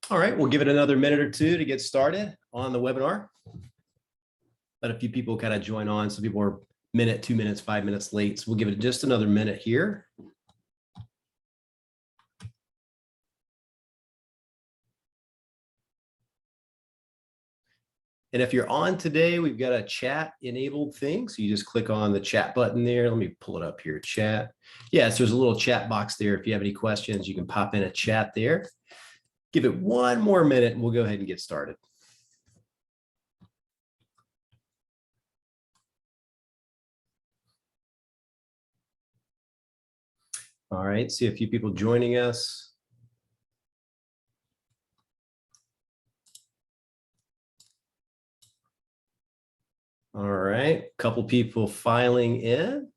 All right, we'll give it another minute or two to get started on the webinar. Let a few people kind of join on. Some people are minute, 2 minutes, 5 minutes late. So we'll give it just another minute here. And if you're on today, we've got a chat enabled thing. So you just click on the chat button there. Let me pull it up here, chat. Yes, there's a little chat box there. If you have any questions, you can pop in a chat there. Give it one more minute and we'll go ahead and get started. All right, see a few people joining us. All right, a couple people filing in.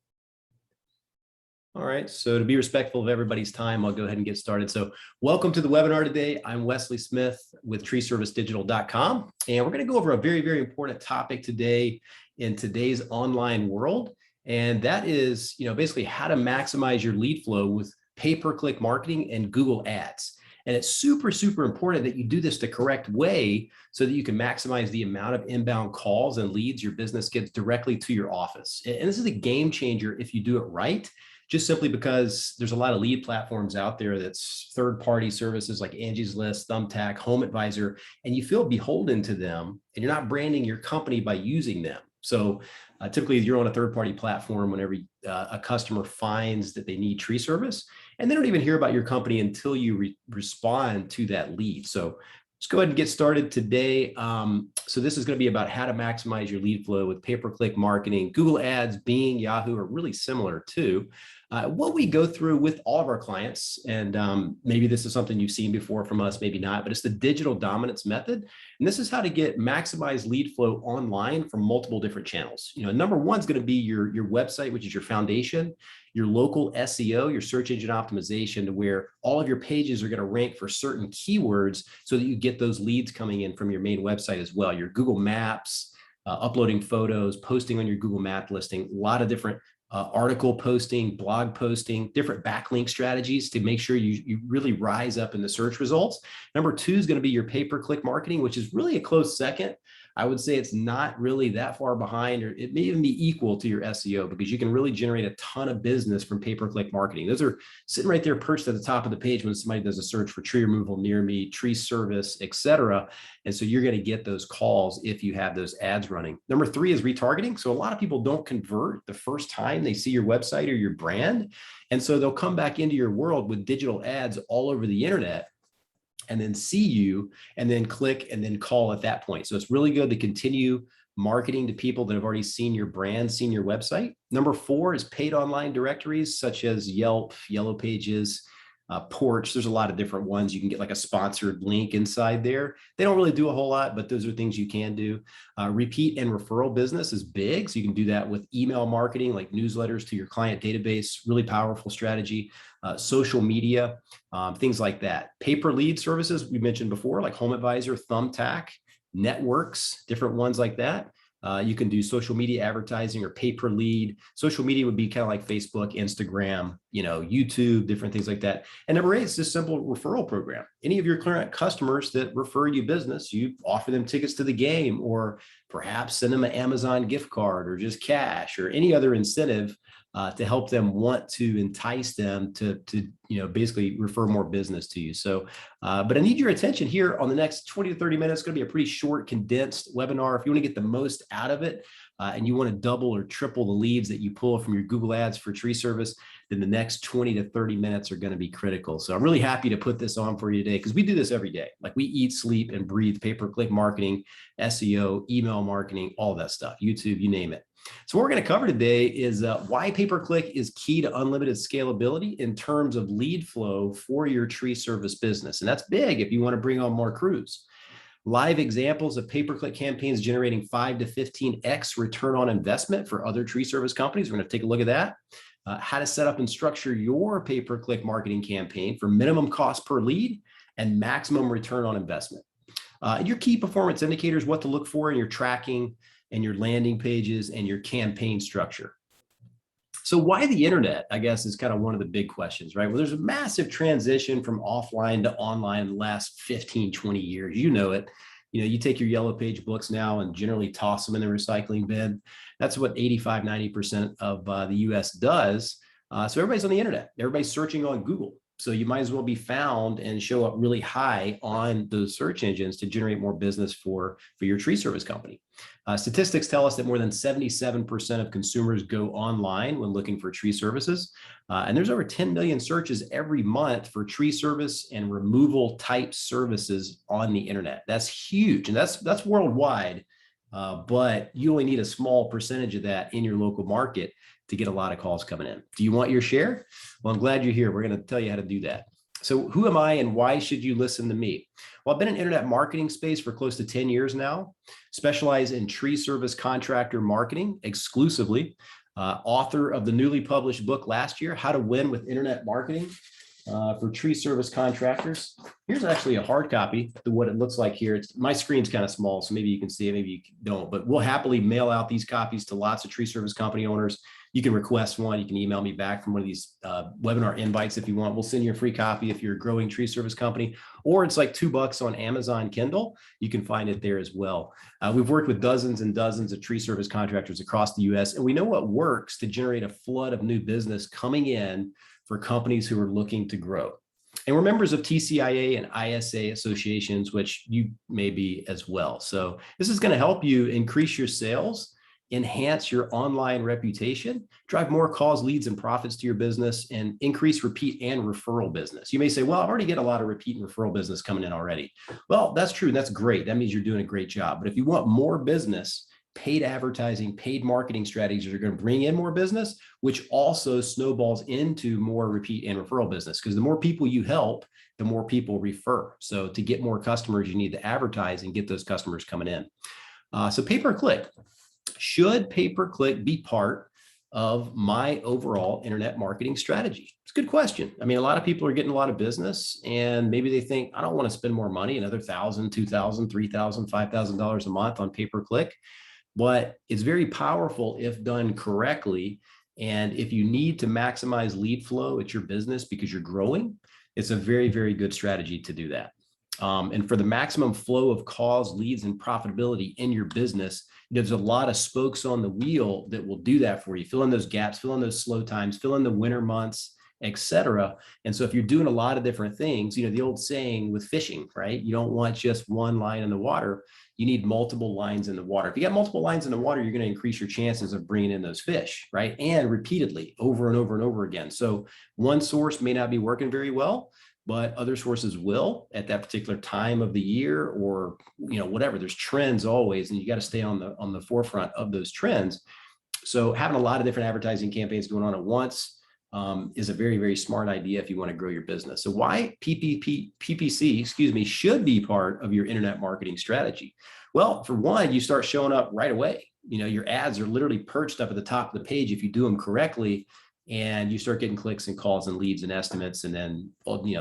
All right, so to be respectful of everybody's time, I'll go ahead and get started. So welcome to the webinar today. I'm Wesley Smith with treeservicedigital.com, and we're going to go over a very, very important topic today in today's online world. And that is, basically how to maximize your lead flow with pay-per-click marketing and Google Ads. And it's super, super important that you do this the correct way so that you can maximize the amount of inbound calls and leads your business gets directly to your office. And this is a game changer if you do it right, just simply because there's a lot of lead platforms out there that's third-party services like Angie's List, Thumbtack, Home Advisor, and you feel beholden to them and you're not branding your company by using them. So typically you're on a third-party platform whenever a customer finds that they need tree service, and they don't even hear about your company until you respond to that lead. So let's go ahead and get started today. So this is going to be about how to maximize your lead flow with pay-per-click marketing. Google Ads, Bing, Yahoo are really similar too. What we go through with all of our clients, and maybe this is something you've seen before from us, maybe not, but it's the digital dominance method. And this is how to get maximized lead flow online from multiple different channels. Number one is going to be your website, which is your foundation, your local SEO, your search engine optimization, to where all of your pages are going to rank for certain keywords so that you get those leads coming in from your main website as well. Your Google Maps, uploading photos, posting on your Google Map listing, a lot of different article posting, blog posting, different backlink strategies to make sure you really rise up in the search results. Number two is going to be your pay-per-click marketing, which is really a close second. I would say it's not really that far behind, or it may even be equal to your SEO, because you can really generate a ton of business from pay-per-click marketing. Those are sitting right there perched at the top of the page when somebody does a search for tree removal near me, tree service, etc. And so you're going to get those calls if you have those ads running. Number three is retargeting. So a lot of people don't convert the first time they see your website or your brand. And so they'll come back into your world with digital ads all over the internet, and then see you and then click and then call at that point. So it's really good to continue marketing to people that have already seen your brand, seen your website. Number four is paid online directories such as Yelp, Yellow Pages, Porch. There's a lot of different ones. You can get like a sponsored link inside there. They don't really do a whole lot, but those are things you can do. Repeat and referral business is big. So you can do that with email marketing, like newsletters to your client database, really powerful strategy. Social media, things like that. Pay-per lead services we mentioned before, like Home Advisor, Thumbtack, networks, different ones like that. You can do social media advertising or pay-per lead. Social media would be kind of like Facebook, Instagram, YouTube, different things like that. And number eight is this simple referral program. Any of your current customers that refer you business, you offer them tickets to the game, or perhaps send them an Amazon gift card or just cash or any other incentive to help them want to entice them to basically refer more business to you. So, but I need your attention here on the next 20 to 30 minutes. It's going to be a pretty short, condensed webinar. If you want to get the most out of it and you want to double or triple the leads that you pull from your Google Ads for tree service, then the next 20 to 30 minutes are going to be critical. So I'm really happy to put this on for you today, because we do this every day. Like, we eat, sleep, and breathe pay-per-click marketing, SEO, email marketing, all that stuff, YouTube, you name it. So what we're going to cover today is why pay-per-click is key to unlimited scalability in terms of lead flow for your tree service business. And that's big if you want to bring on more crews. Live examples of pay-per-click campaigns generating 5 to 15x return on investment for other tree service companies. We're going to take a look at that. How to set up and structure your pay-per-click marketing campaign for minimum cost per lead and maximum return on investment. Your key performance indicators, what to look for in your tracking and your landing pages and your campaign structure. So why the internet, I guess, is kind of one of the big questions, right? Well, there's a massive transition from offline to online in the last 15, 20 years. You know it. You take your yellow page books now and generally toss them in the recycling bin. That's what 85, 90% of the US does. So everybody's on the internet. Everybody's searching on Google. So you might as well be found and show up really high on those search engines to generate more business for your tree service company. Statistics tell us that more than 77% of consumers go online when looking for tree services. And there's over 10 million searches every month for tree service and removal type services on the internet. That's huge. And that's worldwide. But you only need a small percentage of that in your local market to get a lot of calls coming in. Do you want your share? Well, I'm glad you're here. We're going to tell you how to do that. So who am I and why should you listen to me? Well, I've been in internet marketing space for close to 10 years now, specialize in tree service contractor marketing exclusively, author of the newly published book last year, How to Win with Internet Marketing for Tree Service Contractors. Here's actually a hard copy to what it looks like here. My screen's kind of small, so maybe you can see it, maybe you don't, but we'll happily mail out these copies to lots of tree service company owners. You can request one. You can email me back from one of these webinar invites if you want. We'll send you a free copy if you're a growing tree service company, or it's like $2 on Amazon Kindle. You can find it there as well. We've worked with dozens and dozens of tree service contractors across the US, and we know what works to generate a flood of new business coming in for companies who are looking to grow. And we're members of TCIA and ISA associations, which you may be as well. So this is going to help you increase your sales, enhance your online reputation, drive more calls, leads, and profits to your business, and increase repeat and referral business. You may say, well, I already get a lot of repeat and referral business coming in already. Well, that's true. That's great. That means you're doing a great job. But if you want more business, paid advertising, paid marketing strategies are going to bring in more business, which also snowballs into more repeat and referral business, because the more people you help, the more people refer. So to get more customers, you need to advertise and get those customers coming in. So pay-per-click. Should pay-per-click be part of my overall internet marketing strategy? It's a good question. I mean, a lot of people are getting a lot of business and maybe they think, I don't want to spend more money, another $1,000, $2,000, $3,000, $5,000 a month on pay-per-click, but it's very powerful if done correctly. And if you need to maximize lead flow at your business because you're growing, it's a very, very good strategy to do that. And for the maximum flow of calls, leads, and profitability in your business, there's a lot of spokes on the wheel that will do that for you. Fill in those gaps, fill in those slow times, fill in the winter months, etc. And so if you're doing a lot of different things, the old saying with fishing, right? You don't want just one line in the water. You need multiple lines in the water. If you got multiple lines in the water, you're going to increase your chances of bringing in those fish, right? And repeatedly over and over and over again. So one source may not be working very well, but other sources will at that particular time of the year, or whatever. There's trends always, and you got to stay on the forefront of those trends. So having a lot of different advertising campaigns going on at once is a very, very smart idea if you want to grow your business. So why PPC, should be part of your internet marketing strategy? Well, for one, you start showing up right away. Your ads are literally perched up at the top of the page if you do them correctly. And you start getting clicks and calls and leads and estimates, and then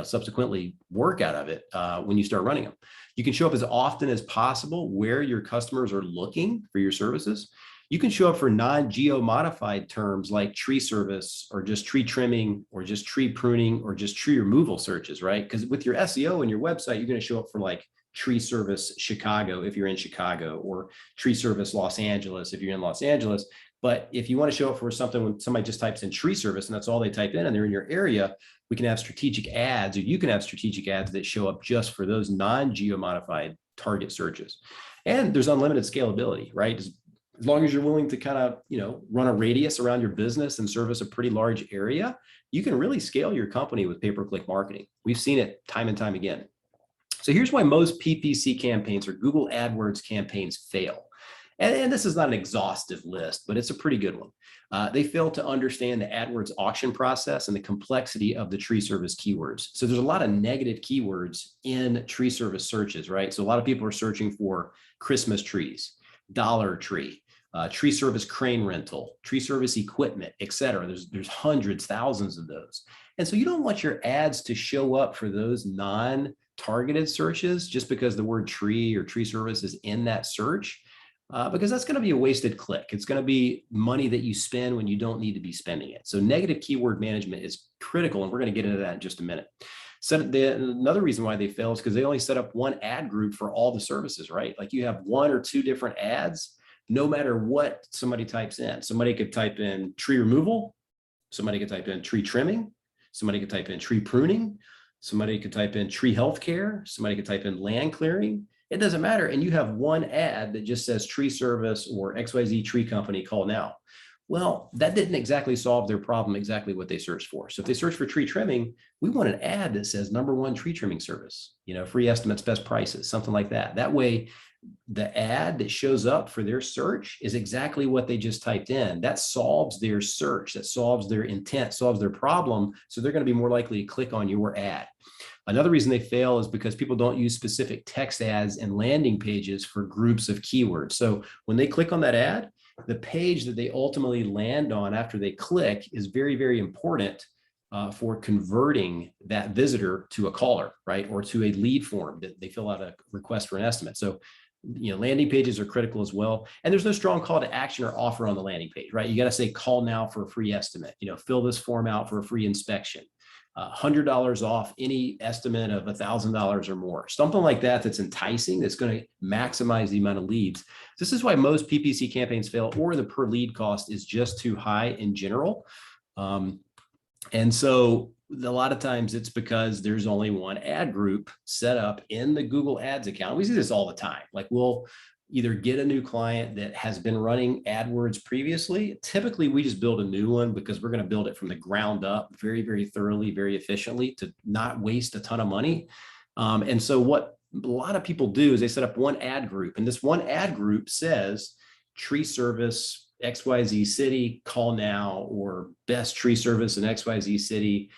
subsequently work out of it when you start running them. You can show up as often as possible where your customers are looking for your services. You can show up for non-geo-modified terms like tree service, or just tree trimming, or just tree pruning, or just tree removal searches, right? Because with your SEO and your website, you're going to show up for like tree service Chicago if you're in Chicago, or tree service Los Angeles if you're in Los Angeles. But if you want to show up for something when somebody just types in tree service and that's all they type in and they're in your area, we can have strategic ads, or you can have strategic ads that show up just for those non-geo-modified target searches. And there's unlimited scalability, right? As long as you're willing to kind of, run a radius around your business and service a pretty large area, you can really scale your company with pay-per-click marketing. We've seen it time and time again. So here's why most PPC campaigns or Google AdWords campaigns fail. And this is not an exhaustive list, but it's a pretty good one. They fail to understand the AdWords auction process and the complexity of the tree service keywords. So there's a lot of negative keywords in tree service searches, right? So a lot of people are searching for Christmas trees, Dollar Tree, tree service crane rental, tree service equipment, et cetera. There's hundreds, thousands of those. And so you don't want your ads to show up for those non-targeted searches just because the word tree or tree service is in that search. because that's going to be a wasted click. It's going to be money that you spend when you don't need to be spending it. So negative keyword management is critical, and we're going to get into that in just a minute. So another reason why they fail is because they only set up one ad group for all the services, right? Like you have one or two different ads, no matter what somebody types in. Somebody could type in tree removal, somebody could type in tree trimming, somebody could type in tree pruning, somebody could type in tree healthcare, somebody could type in land clearing. It doesn't matter. And you have one ad that just says tree service or XYZ tree company, call now. Well, that didn't exactly solve their problem, exactly what they searched for. So if they search for tree trimming, we want an ad that says #1 tree trimming service, free estimates, best prices, something like that. That way, the ad that shows up for their search is exactly what they just typed in. That solves their search, that solves their intent, solves their problem. So they're going to be more likely to click on your ad. Another reason they fail is because people don't use specific text ads and landing pages for groups of keywords. So when they click on that ad, the page that they ultimately land on after they click is very, very important for converting that visitor to a caller, right? Or to a lead form that they fill out a request for an estimate. So, landing pages are critical as well. And there's no strong call to action or offer on the landing page, right? You got to say call now for a free estimate, fill this form out for a free inspection. $100 off any estimate of $1,000 or more, something like that that's enticing, that's going to maximize the amount of leads. This is why most PPC campaigns fail, or the per lead cost is just too high in general. And so a lot of times it's because there's only one ad group set up in the Google Ads account. We see this all the time. Like we'll either get a new client that has been running AdWords previously. Typically, we just build a new one because we're going to build it from the ground up very, very thoroughly, very efficiently to not waste a ton of money. And so what a lot of people do is they set up one ad group, and this one ad group says tree service XYZ city, call now, or best tree service in XYZ city,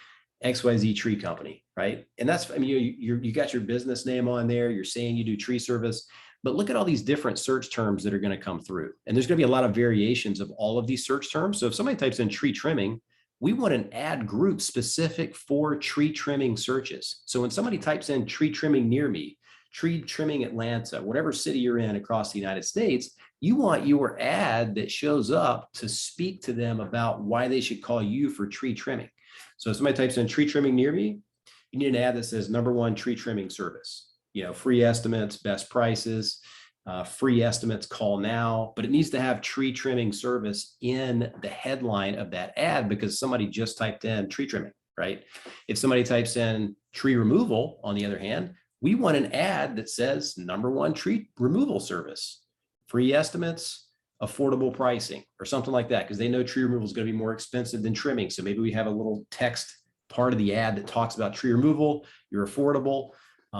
XYZ tree company, right? And that's, you got your business name on there. You're saying you do tree service. But look at all these different search terms that are going to come through. And there's going to be a lot of variations of all of these search terms. So if somebody types in tree trimming, we want an ad group specific for tree trimming searches. So when somebody types in tree trimming near me, tree trimming Atlanta, whatever city you're in across the United States, you want your ad that shows up to speak to them about why they should call you for tree trimming. So if somebody types in tree trimming near me, you need an ad that says #1 tree trimming service. Free estimates, best prices, free estimates, call now, but it needs to have tree trimming service in the headline of that ad because somebody just typed in tree trimming, right? If somebody types in tree removal, on the other hand, we want an ad that says #1 tree removal service, free estimates, affordable pricing, or something like that, because they know tree removal is going to be more expensive than trimming. So maybe we have a little text part of the ad that talks about tree removal, you're affordable. I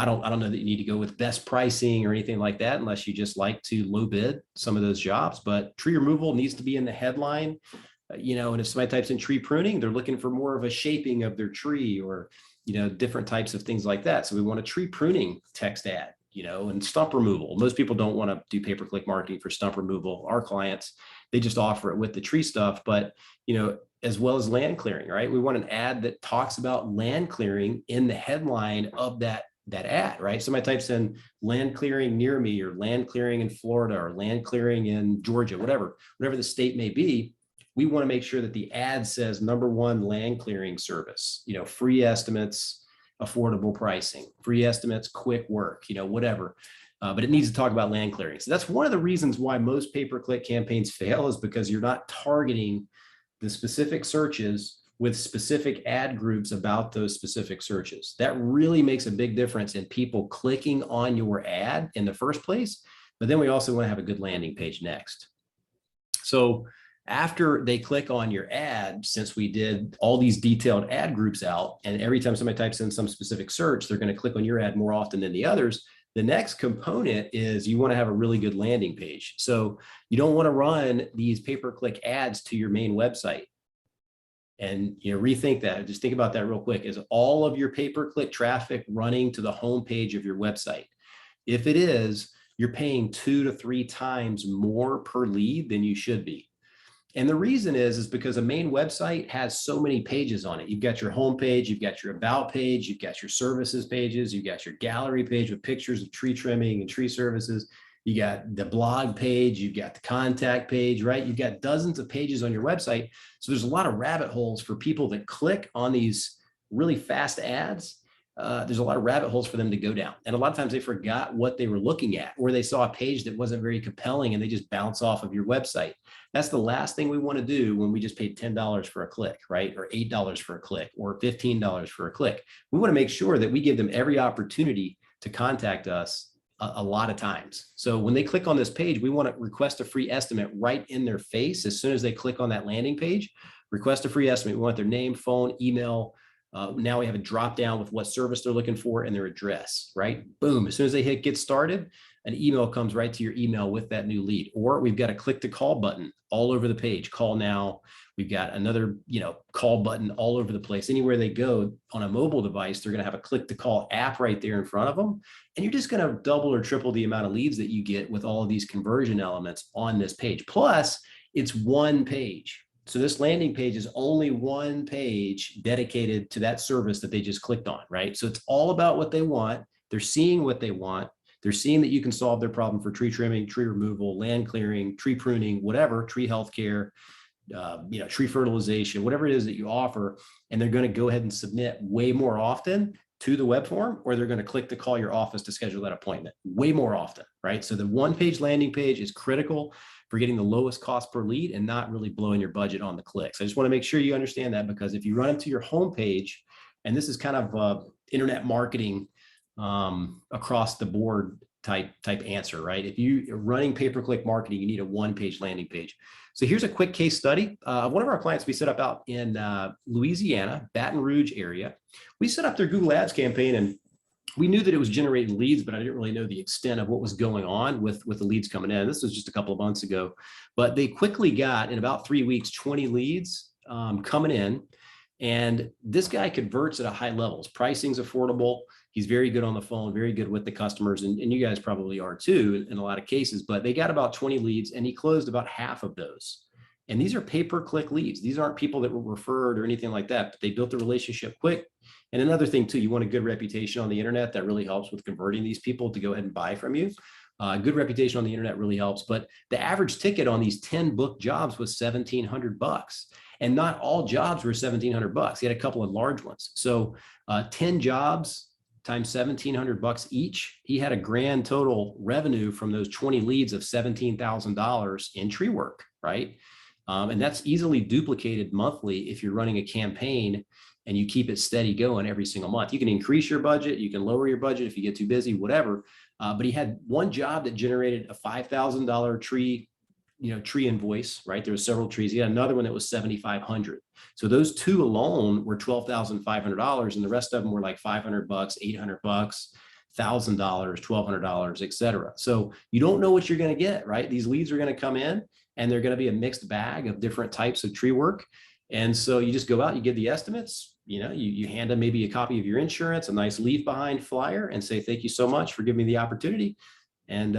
don't know that you need to go with best pricing or anything like that unless you just like to low bid some of those jobs, but tree removal needs to be in the headline, and if somebody types in tree pruning, they're looking for more of a shaping of their tree or, different types of things like that. So we want a tree pruning text ad, and stump removal. Most people don't want to do pay-per-click marketing for stump removal. Our clients, they just offer it with the tree stuff, but, as well as land clearing, right? We want an ad that talks about land clearing in the headline of that ad, right? Somebody types in land clearing near me, or land clearing in Florida, or land clearing in Georgia, whatever the state may be. We want to make sure that the ad says #1 land clearing service, free estimates, affordable pricing, free estimates, quick work, whatever. But it needs to talk about land clearing. So that's one of the reasons why most pay-per-click campaigns fail, is because you're not targeting the specific searches with specific ad groups about those specific searches. That really makes a big difference in people clicking on your ad in the first place. But then we also want to have a good landing page next. So after they click on your ad, since we did all these detailed ad groups out, and every time somebody types in some specific search, they're going to click on your ad more often than the others. The next component is you want to have a really good landing page. So you don't want to run these pay-per-click ads to your main website. And rethink that. Just think about that real quick. Is all of your pay-per-click traffic running to the homepage of your website? If it is, you're paying 2 to 3 times more per lead than you should be. And the reason is because a main website has so many pages on it. You've got your home page, you've got your about page, you've got your services pages, you've got your gallery page with pictures of tree trimming and tree services. you got the blog page, you've got the contact page, right? You've got dozens of pages on your website. So there's a lot of rabbit holes for people that click on these really fast ads. There's a lot of rabbit holes for them to go down. And a lot of times they forgot what they were looking at, or they saw a page that wasn't very compelling and they just bounce off of your website. That's the last thing we want to do when we just paid $10 for a click, right? Or $8 for a click, or $15 for a click. We want to make sure that we give them every opportunity to contact us a lot of times. So when they click on this page, we want to request a free estimate right in their face. As soon as they click on that landing page, request a free estimate. We want their name, phone, email. Now we have a drop down with what service they're looking for and their address, right? Boom. As soon as they hit get started, an email comes right to your email with that new lead. Or we've got a click to call button all over the page. Call now. We've got another, call button all over the place. Anywhere they go on a mobile device, they're going to have a click to call app right there in front of them. And you're just going to double or triple the amount of leads that you get with all of these conversion elements on this page. Plus, it's one page. So this landing page is only one page dedicated to that service that they just clicked on, right? So it's all about what they want. They're seeing what they want. They're seeing that you can solve their problem for tree trimming, tree removal, land clearing, tree pruning, whatever, tree healthcare, tree fertilization, whatever it is that you offer. And they're going to go ahead and submit way more often to the web form, or they're going to click to call your office to schedule that appointment way more often, right? So the one-page landing page is critical for getting the lowest cost per lead and not really blowing your budget on the clicks. I just want to make sure you understand that, because if you run into your homepage, and this is kind of internet marketing across the board type answer, right? If you're running pay-per-click marketing, you need a one-page landing page. So here's a quick case study. One of our clients we set up out in Louisiana, Baton Rouge area. We set up their Google Ads campaign, and we knew that it was generating leads, but I didn't really know the extent of what was going on with the leads coming in. This was just a couple of months ago, but they quickly got, in about 3 weeks, 20 leads coming in. And this guy converts at a high level. His pricing's affordable. He's very good on the phone, very good with the customers. And you guys probably are too in a lot of cases, but they got about 20 leads and he closed about half of those. And these are pay-per-click leads. These aren't people that were referred or anything like that, but they built the relationship quick. And another thing too, you want a good reputation on the internet. That really helps with converting these people to go ahead and buy from you. Good reputation on the internet really helps. But the average ticket on these 10 booked jobs was $1,700. And not all jobs were $1,700. He had a couple of large ones. So 10 jobs times $1,700 each, he had a grand total revenue from those 20 leads of $17,000 in tree work, right? And that's easily duplicated monthly if you're running a campaign and you keep it steady going every single month. You can increase your budget, you can lower your budget if you get too busy, whatever. But he had one job that generated a $5,000 tree invoice, right? There were several trees. He had another one that was $7,500. So those two alone were $12,500, and the rest of them were like $500, $800, $1,000, $1,200, et cetera. So you don't know what you're going to get, right? These leads are going to come in and they're going to be a mixed bag of different types of tree work. And so you just go out, you give the estimates, you hand them maybe a copy of your insurance, a nice leave behind flyer, and say, thank you so much for giving me the opportunity. And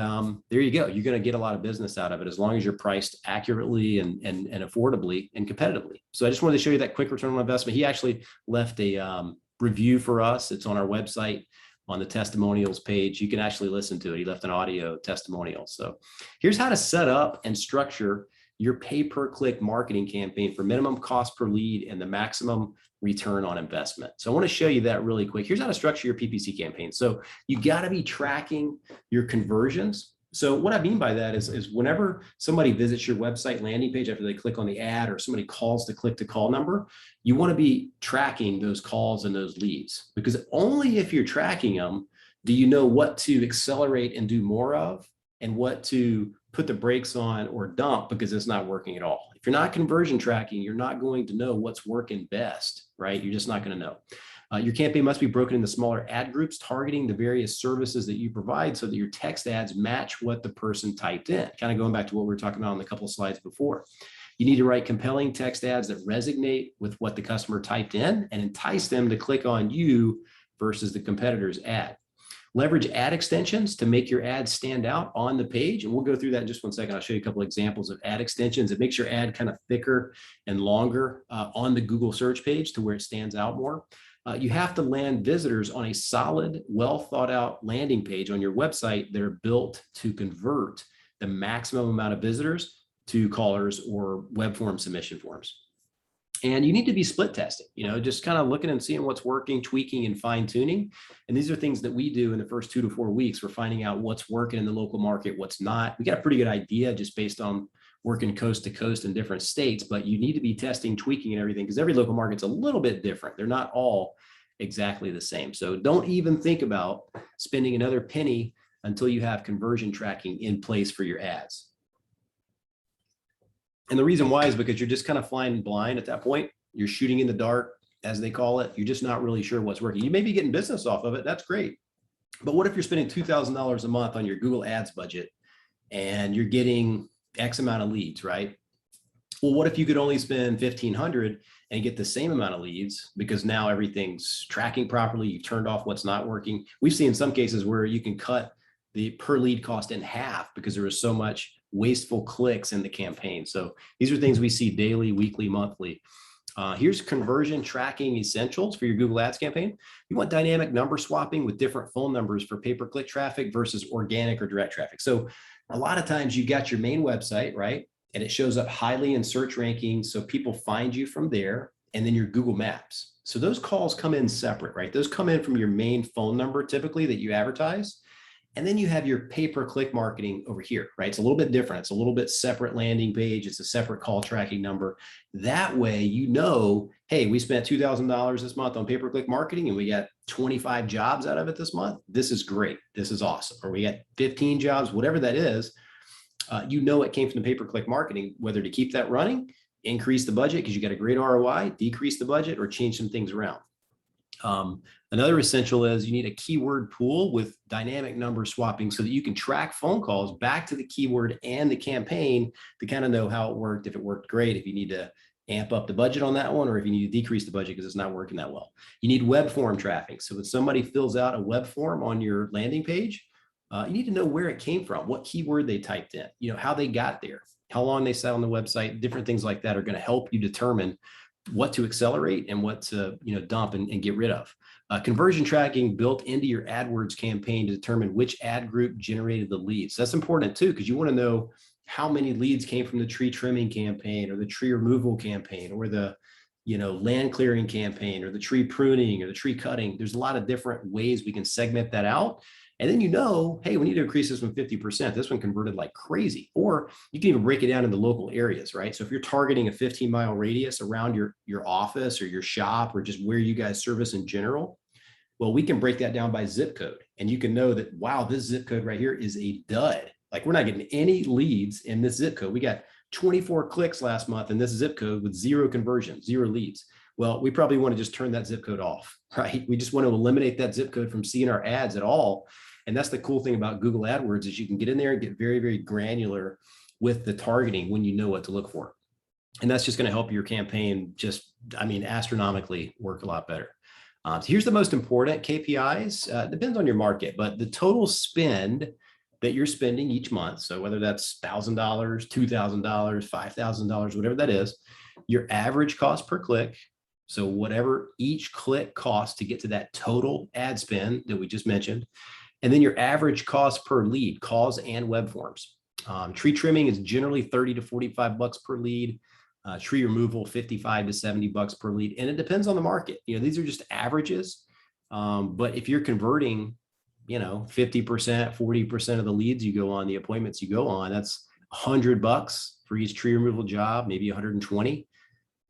there you go. You're going to get a lot of business out of it as long as you're priced accurately and affordably and competitively. So I just wanted to show you that quick return on investment. He actually left a review for us. It's on our website on the testimonials page. You can actually listen to it. He left an audio testimonial. So here's how to set up and structure your pay-per-click marketing campaign for minimum cost per lead and the maximum return on investment. So I want to show you that really quick. Here's how to structure your PPC campaign. So you got to be tracking your conversions. So what I mean by that is whenever somebody visits your website landing page after they click on the ad, or somebody calls the click to call number, you want to be tracking those calls and those leads, because only if you're tracking them do you know what to accelerate and do more of, and what to put the brakes on or dump because it's not working at all. If you're not conversion tracking, you're not going to know what's working best, right? You're just not going to know. Your campaign must be broken into smaller ad groups targeting the various services that you provide so that your text ads match what the person typed in. Kind of going back to what we were talking about on the couple of slides before. You need to write compelling text ads that resonate with what the customer typed in and entice them to click on you versus the competitor's ad. Leverage ad extensions to make your ad stand out on the page. And we'll go through that in just 1 second. I'll show you a couple of examples of ad extensions. It makes your ad kind of thicker and longer on the Google search page to where it stands out more. You have to land visitors on a solid, well thought out landing page on your website that are built to convert the maximum amount of visitors to callers or web form submission forms. And you need to be split testing, just kind of looking and seeing what's working, tweaking and fine tuning. And these are things that we do in the first 2 to 4 weeks. We're finding out what's working in the local market, what's not. We got a pretty good idea just based on working coast to coast in different states, but you need to be testing, tweaking and everything because every local market's a little bit different. They're not all exactly the same. So don't even think about spending another penny until you have conversion tracking in place for your ads. And the reason why is because you're just kind of flying blind at that point. You're shooting in the dark, as they call it. You're just not really sure what's working. You may be getting business off of it. That's great. But what if you're spending $2,000 a month on your Google Ads budget and you're getting X amount of leads, right? Well, what if you could only spend $1,500 and get the same amount of leads because now everything's tracking properly. You've turned off what's not working. We've seen some cases where you can cut the per lead cost in half because there was so much wasteful clicks in the campaign. So these are things we see daily, weekly, monthly. Here's conversion tracking essentials for your Google Ads campaign. You want dynamic number swapping with different phone numbers for pay-per-click traffic versus organic or direct traffic. So a lot of times you got your main website, right? And it shows up highly in search rankings. So people find you from there and then your Google Maps. So those calls come in separate, right? Those come in from your main phone number typically that you advertise. And then you have your pay-per-click marketing over here, right? It's a little bit different. It's a little bit separate landing page. It's a separate call tracking number. That way, hey, we spent $2,000 this month on pay-per-click marketing and we got 25 jobs out of it this month. This is great. This is awesome. Or we got 15 jobs, whatever that is. It came from the pay-per-click marketing, whether to keep that running, increase the budget because you got a great ROI, decrease the budget, or change some things around. Another essential is you need a keyword pool with dynamic number swapping so that you can track phone calls back to the keyword and the campaign to kind of know how it worked, if it worked great, if you need to amp up the budget on that one, or if you need to decrease the budget because it's not working that well. You need web form traffic. So when somebody fills out a web form on your landing page, you need to know where it came from, what keyword they typed in, how they got there, how long they sat on the website. Different things like that are going to help you determine what to accelerate and what to dump and get rid of. Conversion tracking built into your AdWords campaign to determine which ad group generated the leads. That's important too, because you want to know how many leads came from the tree trimming campaign or the tree removal campaign or the land clearing campaign or the tree pruning or the tree cutting. There's a lot of different ways we can segment that out. And then hey, we need to increase this from 50%. This one converted like crazy. Or you can even break it down into local areas, right? So if you're targeting a 15-mile radius around your office or your shop or just where you guys service in general, well, we can break that down by zip code. And you can know that, wow, this zip code right here is a dud. Like we're not getting any leads in this zip code. We got 24 clicks last month in this zip code with 0 conversions, 0 leads. Well, we probably want to just turn that zip code off, right? We just want to eliminate that zip code from seeing our ads at all. And that's the cool thing about Google AdWords is you can get in there and get very, very granular with the targeting when you know what to look for. And that's just going to help your campaign astronomically work a lot better. So here's the most important KPIs. Depends on your market, but the total spend that you're spending each month. So whether that's $1,000, $2,000, $5,000, whatever that is, your average cost per click. So whatever each click costs to get to that total ad spend that we just mentioned. And then your average cost per lead, calls and web forms. Tree trimming is generally 30 to 45 bucks per lead. Tree removal, 55 to 70 bucks per lead. And it depends on the market. These are just averages. But if you're converting, 50%, 40% of the leads you go on, the appointments you go on, that's $100 for each tree removal job, maybe 120.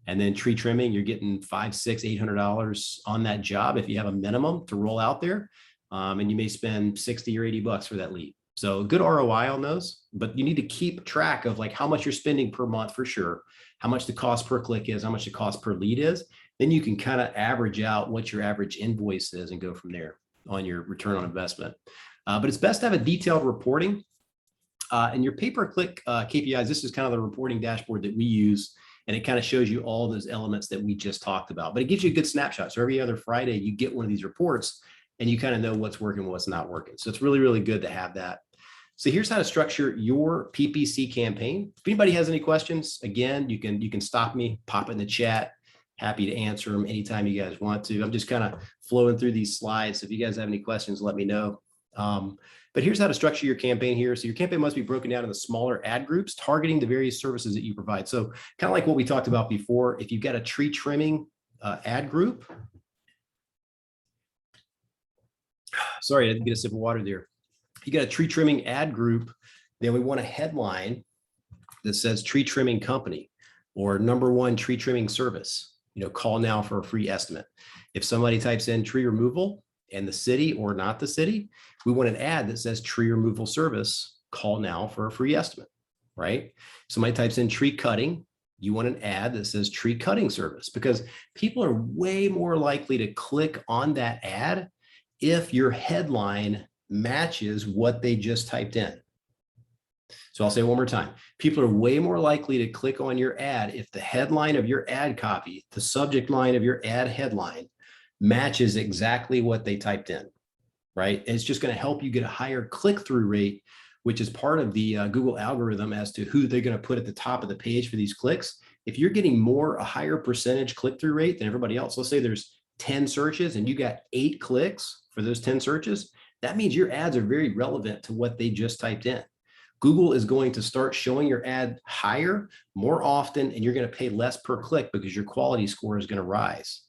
And then tree trimming, you're getting $500, $600, $800 on that job if you have a minimum to roll out there. And you may spend 60 or 80 bucks for that lead. So good ROI on those, but you need to keep track of how much you're spending per month for sure, how much the cost per click is, how much the cost per lead is. Then you can kind of average out what your average invoice is and go from there on your return on investment. But it's best to have a detailed reporting. And your pay-per-click KPIs, this is kind of the reporting dashboard that we use. And it kind of shows you all those elements that we just talked about, but it gives you a good snapshot. So every other Friday, you get one of these reports and you kind of know what's working, what's not working. So it's really, really good to have that. So here's how to structure your PPC campaign. If anybody has any questions, again, you can stop me, pop it in the chat. Happy to answer them anytime you guys want to. I'm just kind of flowing through these slides. So if you guys have any questions, let me know. But here's how to structure your campaign here. So your campaign must be broken down into smaller ad groups targeting the various services that you provide. So kind of like what we talked about before, if you've got a tree trimming ad group. Sorry, I didn't get a sip of water there. You got a tree trimming ad group, then we want a headline that says tree trimming company or #1 tree trimming service. Call now for a free estimate. If somebody types in tree removal and the city or not the city, we want an ad that says tree removal service, call now for a free estimate, right? Somebody types in tree cutting, you want an ad that says tree cutting service, because people are way more likely to click on that ad if your headline matches what they just typed in. So I'll say it one more time. People are way more likely to click on your ad if the headline of your ad copy, the subject line of your ad headline, matches exactly what they typed in, right? And it's just going to help you get a higher click-through rate, which is part of the Google algorithm as to who they're going to put at the top of the page for these clicks. If you're getting a higher percentage click-through rate than everybody else, let's say there's 10 searches and you got 8 clicks for those 10 searches, that means your ads are very relevant to what they just typed in. Google is going to start showing your ad higher, more often, and you're going to pay less per click because your quality score is going to rise.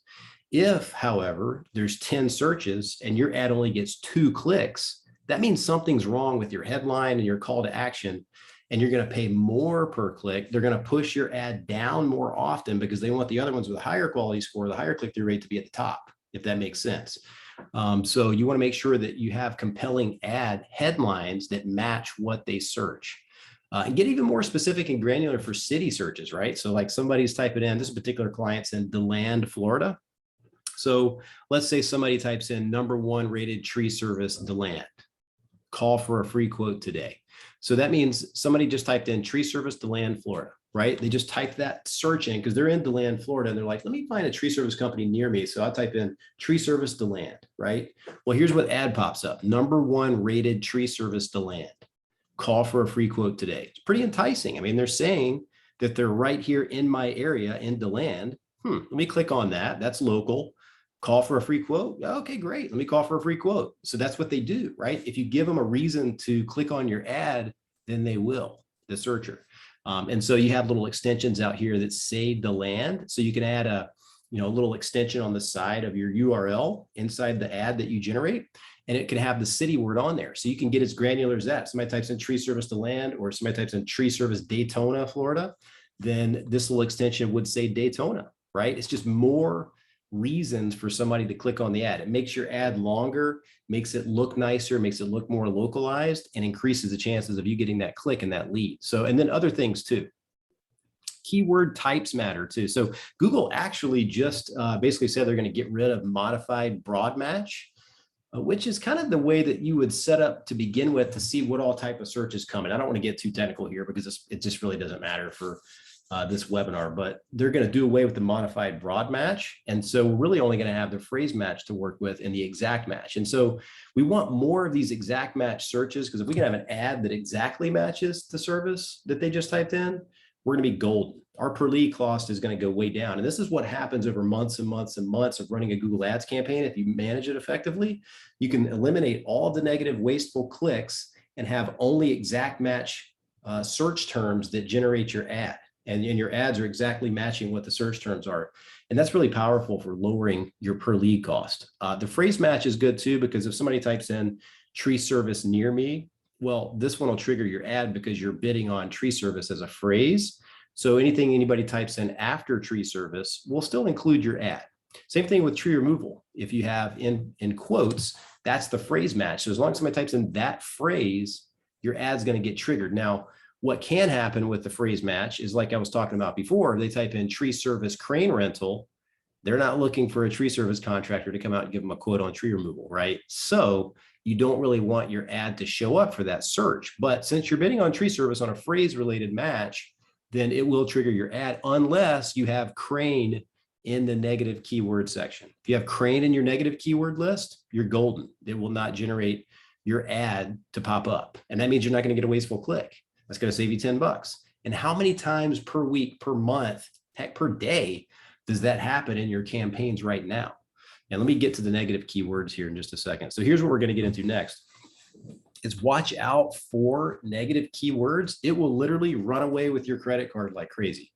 If, however, there's 10 searches and your ad only gets 2 clicks, that means something's wrong with your headline and your call to action, and you're going to pay more per click. They're going to push your ad down more often because they want the other ones with a higher quality score, the higher click-through rate, to be at the top, if that makes sense. So you want to make sure that you have compelling ad headlines that match what they search. And get even more specific and granular for city searches, right? So like somebody's typing in, this particular client's in DeLand, Florida. So let's say somebody types in #1 rated tree service DeLand, call for a free quote today. So that means somebody just typed in tree service DeLand, Florida, right? They just typed that search in because they're in DeLand, Florida, and they're like, let me find a tree service company near me. So I'll type in tree service DeLand, right? Well, here's what ad pops up. #1 rated tree service DeLand, call for a free quote today. It's pretty enticing. I mean, they're saying that they're right here in my area in DeLand. Let me click on that. That's local. Call for a free quote. Okay, great. Let me call for a free quote. So that's what they do, right? If you give them a reason to click on your ad, then they will, the searcher. And so you have little extensions out here that say DeLand. So you can add a little extension on the side of your URL inside the ad that you generate, and it can have the city word on there. So you can get as granular as that. Somebody types in tree service DeLand, or somebody types in tree service Daytona, Florida, then this little extension would say Daytona, right? It's just more reasons for somebody to click on the ad. It makes your ad longer, makes it look nicer, makes it look more localized, and increases the chances of you getting that click and that lead. So, and then other things too. Keyword types matter too. So Google actually just basically said they're going to get rid of modified broad match, which is kind of the way that you would set up to begin with to see what all type of search is coming. I don't want to get too technical here because it just really doesn't matter for this webinar, but they're going to do away with the modified broad match. And so we're really only going to have the phrase match to work with and the exact match. And so we want more of these exact match searches, because if we can have an ad that exactly matches the service that they just typed in, we're going to be golden. Our per lead cost is going to go way down. And this is what happens over months and months and months of running a Google Ads campaign. If you manage it effectively, you can eliminate all of the negative wasteful clicks and have only exact match search terms that generate your ad. And your ads are exactly matching what the search terms are. And that's really powerful for lowering your per lead cost. The phrase match is good too, because if somebody types in tree service near me, well, this one will trigger your ad because you're bidding on tree service as a phrase. So anything anybody types in after tree service will still include your ad. Same thing with tree removal. If you have in quotes, that's the phrase match. So as long as somebody types in that phrase, your ad's going to get triggered. Now, what can happen with the phrase match is, like I was talking about before, they type in tree service crane rental. They're not looking for a tree service contractor to come out and give them a quote on tree removal, right? So you don't really want your ad to show up for that search. But since you're bidding on tree service on a phrase related match, then it will trigger your ad unless you have crane in the negative keyword section. If you have crane in your negative keyword list, you're golden. It will not generate your ad to pop up. And that means you're not going to get a wasteful click. That's going to save you $10. And how many times per week, per month, heck, per day Does that happen in your campaigns right now? And let me get to the negative keywords here in just a second. So here's what we're going to get into next is watch out for negative keywords. It will literally run away with your credit card like crazy.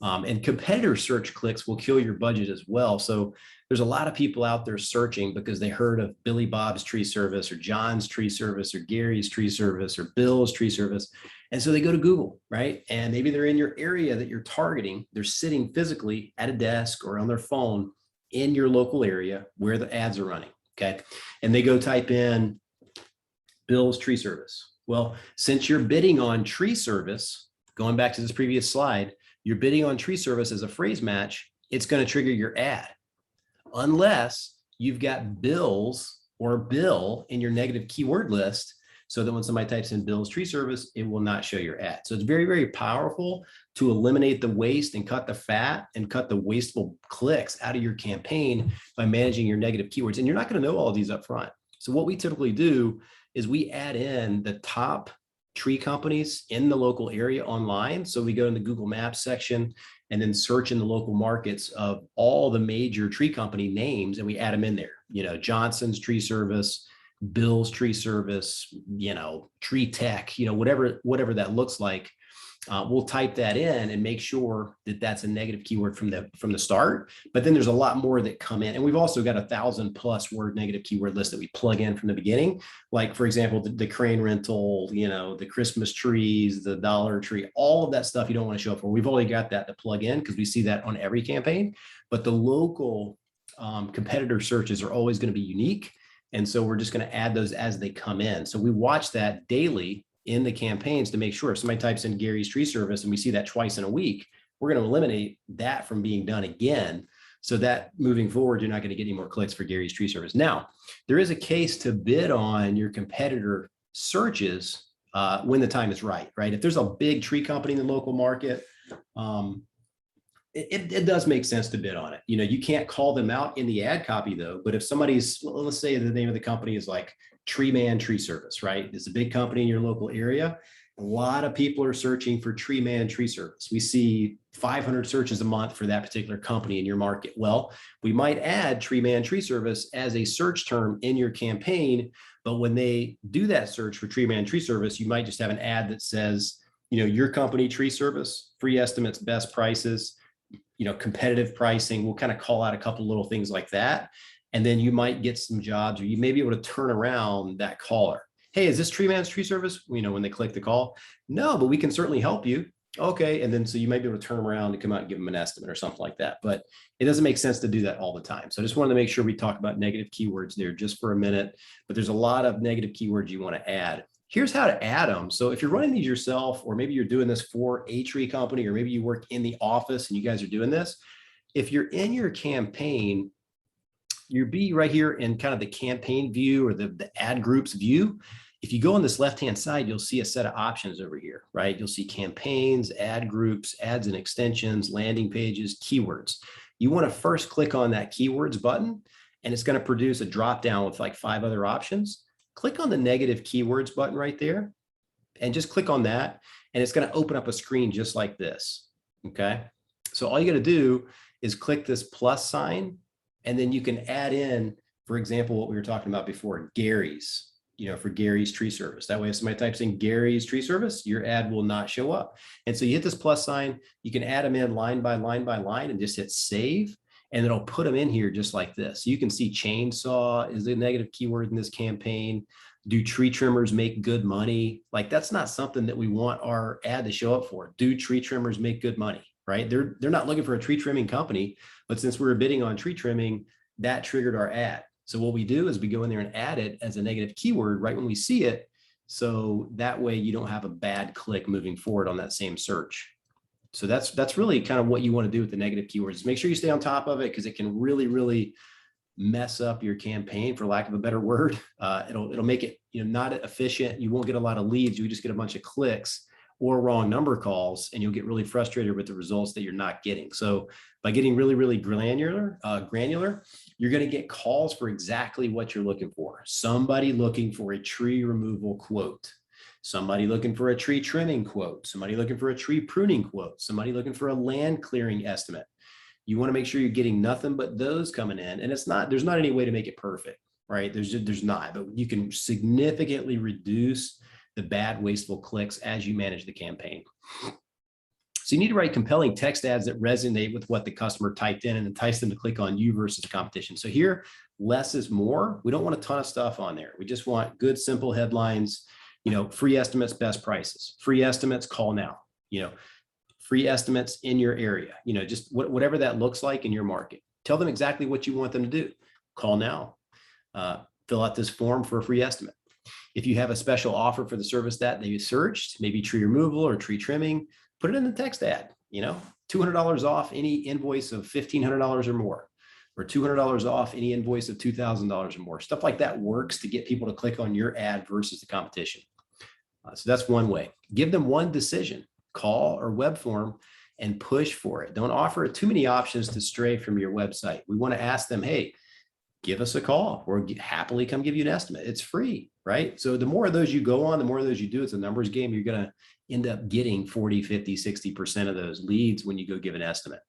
And competitor search clicks will kill your budget as well. So there's a lot of people out there searching because they heard of Billy Bob's tree service or John's tree service or Gary's tree service or Bill's tree service. And so they go to Google, right? And maybe they're in your area that you're targeting. They're sitting physically at a desk or on their phone in your local area where the ads are running, okay? And they go type in Bill's tree service. Well, since you're bidding on tree service, going back to this previous slide, you're bidding on tree service as a phrase match, it's going to trigger your ad. Unless you've got Bills or Bill in your negative keyword list, so that when somebody types in Bill's tree service, it will not show your ad. So it's very, very powerful to eliminate the waste and cut the fat and cut the wasteful clicks out of your campaign by managing your negative keywords. And you're not going to know all of these up front. So what we typically do is we add in the top tree companies in the local area online. So we go in the Google Maps section and then search in the local markets of all the major tree company names, and we add them in there. You know, Johnson's Tree Service, Bill's Tree Service, you know, Tree Tech, you know, whatever that looks like. We'll type that in and make sure that that's a negative keyword from the start. But then there's a lot more that come in, and we've also got 1,000+ word negative keyword list that we plug in from the beginning. Like, for example, the crane rental, you know, the Christmas trees, the Dollar Tree, all of that stuff you don't want to show up for. We've already got that to plug in because we see that on every campaign. But the local competitor searches are always going to be unique, and so we're just going to add those as they come in. So we watch that daily in the campaigns to make sure if somebody types in Gary's tree service and we see that twice in a week, we're going to eliminate that from being done again, so that moving forward, you're not going to get any more clicks for Gary's tree service. Now, there is a case to bid on your competitor searches when the time is right? If there's a big tree company in the local market, it does make sense to bid on it. You know, you can't call them out in the ad copy though, but if somebody's, well, let's say the name of the company is like Tree Man Tree Service, right? It's a big company in your local area. A lot of people are searching for Tree Man Tree Service. We see 500 searches a month for that particular company in your market. Well, we might add Tree Man Tree Service as a search term in your campaign, but when they do that search for Tree Man Tree Service, you might just have an ad that says, you know, your company tree service, free estimates, best prices, you know, competitive pricing. We'll kind of call out a couple little things like that. And then you might get some jobs, or you may be able to turn around that caller. Hey, is this Tree Man's Tree Service? You know, when they click the call, no, but we can certainly help you. Okay. And then, so you might be able to turn them around and come out and give them an estimate or something like that, but it doesn't make sense to do that all the time. So I just wanted to make sure we talk about negative keywords there just for a minute, but there's a lot of negative keywords you want to add. Here's how to add them. So if you're running these yourself, or maybe you're doing this for a tree company, or maybe you work in the office and you guys are doing this, if you're in your campaign, you'll be right here in kind of the campaign view, or the ad groups view. If you go on this left-hand side, you'll see a set of options over here, right? You'll see campaigns, ad groups, ads and extensions, landing pages, keywords. You want to first click on that keywords button, and it's going to produce a drop down with like 5 other options. Click on the negative keywords button right there, and just click on that, and it's going to open up a screen just like this. Okay. So all you got to do is click this plus sign, and then you can add in, for example, what we were talking about before, Gary's, you know, for Gary's tree service. That way, if somebody types in Gary's tree service, your ad will not show up. And so you hit this plus sign, you can add them in line by line by line, and just hit save, and it'll put them in here just like this. So you can see chainsaw is a negative keyword in this campaign. Do tree trimmers make good money? Like, that's not something that we want our ad to show up for. Do tree trimmers make good money? Right? They're not looking for a tree trimming company, but since we were bidding on tree trimming, that triggered our ad. So what we do is we go in there and add it as a negative keyword right when we see it. So that way you don't have a bad click moving forward on that same search. So that's really kind of what you want to do with the negative keywords. Make sure you stay on top of it, because it can really, really mess up your campaign, for lack of a better word. It'll make it, you know, not efficient. You won't get a lot of leads. You just get a bunch of clicks or wrong number calls, and you'll get really frustrated with the results that you're not getting. So by getting really, really granular, you're going to get calls for exactly what you're looking for. Somebody looking for a tree removal quote, somebody looking for a tree trimming quote, somebody looking for a tree pruning quote, somebody looking for a land clearing estimate. You want to make sure you're getting nothing but those coming in. And there's not any way to make it perfect, right? There's not, but you can significantly reduce the bad wasteful clicks as you manage the campaign. So you need to write compelling text ads that resonate with what the customer typed in and entice them to click on you versus the competition. So here, less is more. We don't want a ton of stuff on there. We just want good, simple headlines, free estimates, best prices, free estimates, call now, free estimates in your area, just whatever that looks like in your market. Tell them exactly what you want them to do. Call now, fill out this form for a free estimate. If you have a special offer for the service that they searched, maybe tree removal or tree trimming, put it in the text ad, $200 off any invoice of $1,500 or more, or $200 off any invoice of $2,000 or more. Stuff like that works to get people to click on your ad versus the competition. So that's one way. Give them one decision, call or web form, and push for it. Don't offer too many options to stray from your website. We want to ask them, hey, give us a call or happily come give you an estimate. It's free, right? So the more of those you go on, the more of those you do, it's a numbers game. You're going to end up getting 40, 50, 60% of those leads when you go give an estimate.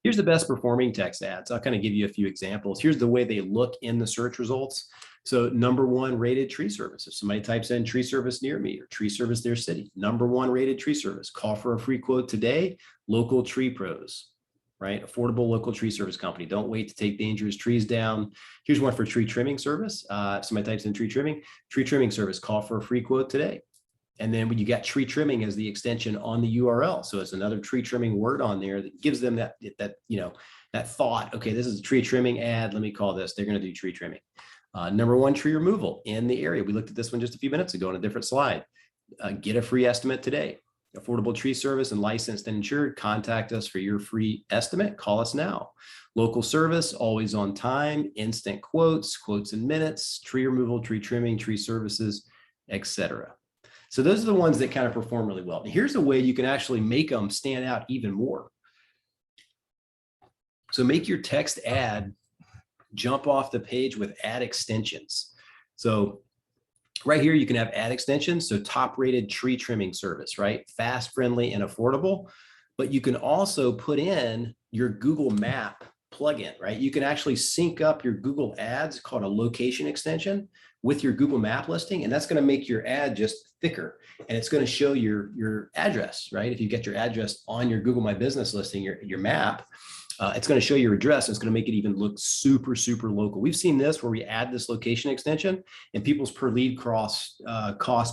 Here's the best performing text ads. I'll kind of give you a few examples. Here's the way they look in the search results. So #1 rated tree service. If somebody types in tree service near me or tree service near city, #1 rated tree service, call for a free quote today, local tree pros. Right? Affordable local tree service company. Don't wait to take dangerous trees down. Here's one for tree trimming service. If somebody types in tree trimming service, call for a free quote today. And then when you got tree trimming as the extension on the URL. So it's another tree trimming word on there that gives them that thought, okay, this is a tree trimming ad. Let me call this. They're going to do tree trimming. #1 tree removal in the area. We looked at this one just a few minutes ago on a different slide. Get a free estimate today. Affordable tree service and licensed and insured, contact us for your free estimate. Call us now. Local service, always on time, instant quotes in minutes, tree removal, tree trimming, tree services, etc. So those are the ones that kind of perform really well. Here's a way you can actually make them stand out even more. So make your text ad jump off the page with ad extensions. So right here, you can have ad extensions. So top rated tree trimming service, right? Fast, friendly, and affordable. But you can also put in your Google Map plugin, right? You can actually sync up your Google ads called a location extension with your Google Map listing. And that's going to make your ad just thicker. And it's going to show your address, right? If you get your address on your Google My Business listing, your map, it's going to show your address. And it's going to make it even look super, super local. We've seen this where we add this location extension and people's per lead cost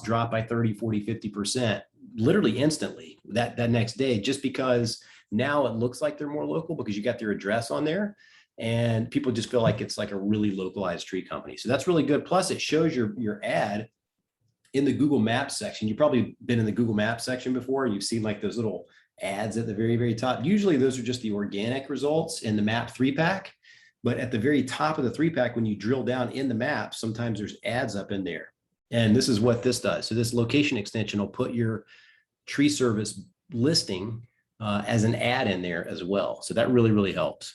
drop by 30, 40, 50%, literally instantly that next day, just because now it looks like they're more local because you got their address on there and people just feel like it's like a really localized tree company. So that's really good. Plus it shows your ad in the Google Maps section. You've probably been in the Google Maps section before. You've seen like those little ads at the very, very top. Usually those are just the organic results in the map 3-pack, but at the very top of the 3-pack, when you drill down in the map, sometimes there's ads up in there. And this is what this does. So this location extension will put your tree service listing as an ad in there as well. So that really, really helps.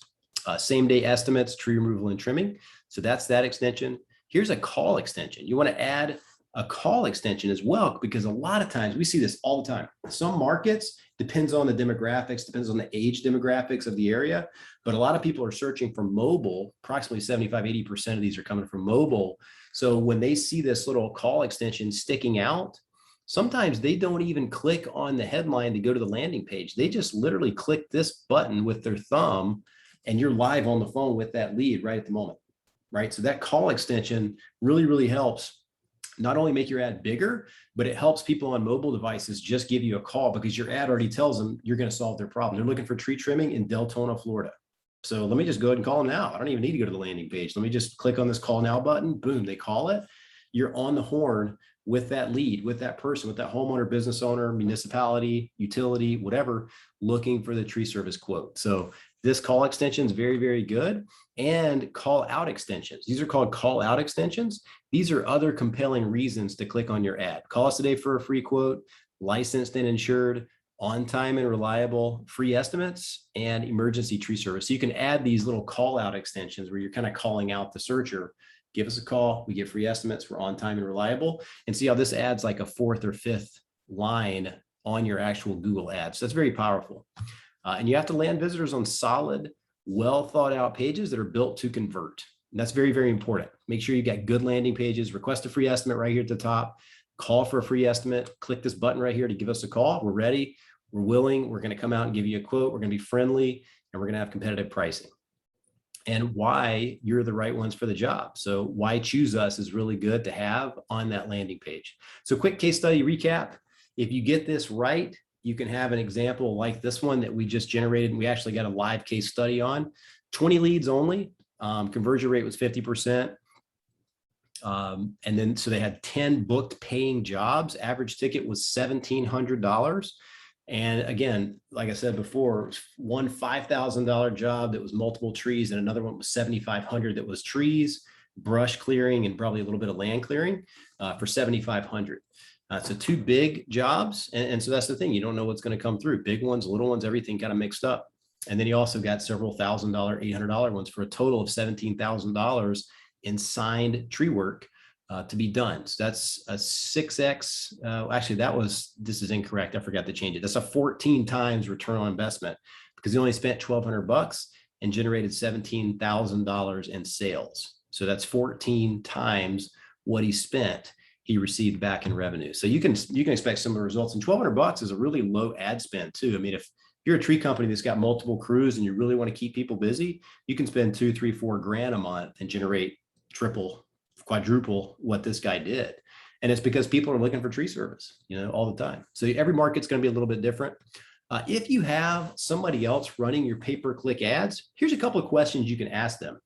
Same day estimates, tree removal and trimming. So that's that extension. Here's a call extension. You want to add a call extension as well, because a lot of times we see this all the time. Some markets, depends on the demographics, depends on the age demographics of the area, but a lot of people are searching for mobile. Approximately 75, 80% of these are coming from mobile. So when they see this little call extension sticking out, sometimes they don't even click on the headline to go to the landing page. They just literally click this button with their thumb and you're live on the phone with that lead right at the moment, right? So that call extension really, really helps not only make your ad bigger, but it helps people on mobile devices just give you a call because your ad already tells them you're going to solve their problem. They're looking for tree trimming in Deltona, Florida. So let me just go ahead and call them now. I don't even need to go to the landing page. Let me just click on this call now button. Boom, they call it. You're on the horn with that lead, with that person, with that homeowner, business owner, municipality, utility, whatever, looking for the tree service quote. So this call extension is very, very good. And call out extensions. These are called call out extensions. These are other compelling reasons to click on your ad. Call us today for a free quote, licensed and insured, on time and reliable, free estimates, and emergency tree service. So you can add these little call out extensions where you're kind of calling out the searcher. Give us a call. We get free estimates. We're on time and reliable. And see how this adds like a 4th or 5th line on your actual Google ads. So that's very powerful. And you have to land visitors on solid, well thought out pages that are built to convert. And that's very, very important. Make sure you got good landing pages. Request a free estimate right here at the top. Call for a free estimate. Click this button right here to give us a call. We're ready. We're willing. We're going to come out and give you a quote. We're going to be friendly, and we're going to have competitive pricing. And why you're the right ones for the job. So why choose us is really good to have on that landing page. So quick case study recap. If you get this right, you can have an example like this one that we just generated. And we actually got a live case study on 20 leads only. Conversion rate was 50%. And then, so they had 10 booked paying jobs. Average ticket was $1,700. And again, like I said before, one $5,000 job that was multiple trees, and another one was $7,500 that was trees, brush clearing, and probably a little bit of land clearing for $7,500. So two big jobs. And so that's the thing. You don't know what's going to come through. Big ones, little ones, everything kind of mixed up. And then you also got several $1,000, $800 ones for a total of $17,000 in signed tree work to be done. So that's a 6X. Actually, this is incorrect. I forgot to change it. That's a 14 times return on investment because he only spent $1,200 and generated $17,000 in sales. So that's 14 times what he spent, he received back in revenue. So you can expect similar results. And $1,200 is a really low ad spend too. I mean, if you're a tree company that's got multiple crews and you really want to keep people busy, you can spend $2, $3, $4 a month and generate triple, quadruple what this guy did. And it's because people are looking for tree service, all the time. So every market's going to be a little bit different. If you have somebody else running your pay-per-click ads, here's a couple of questions you can ask them.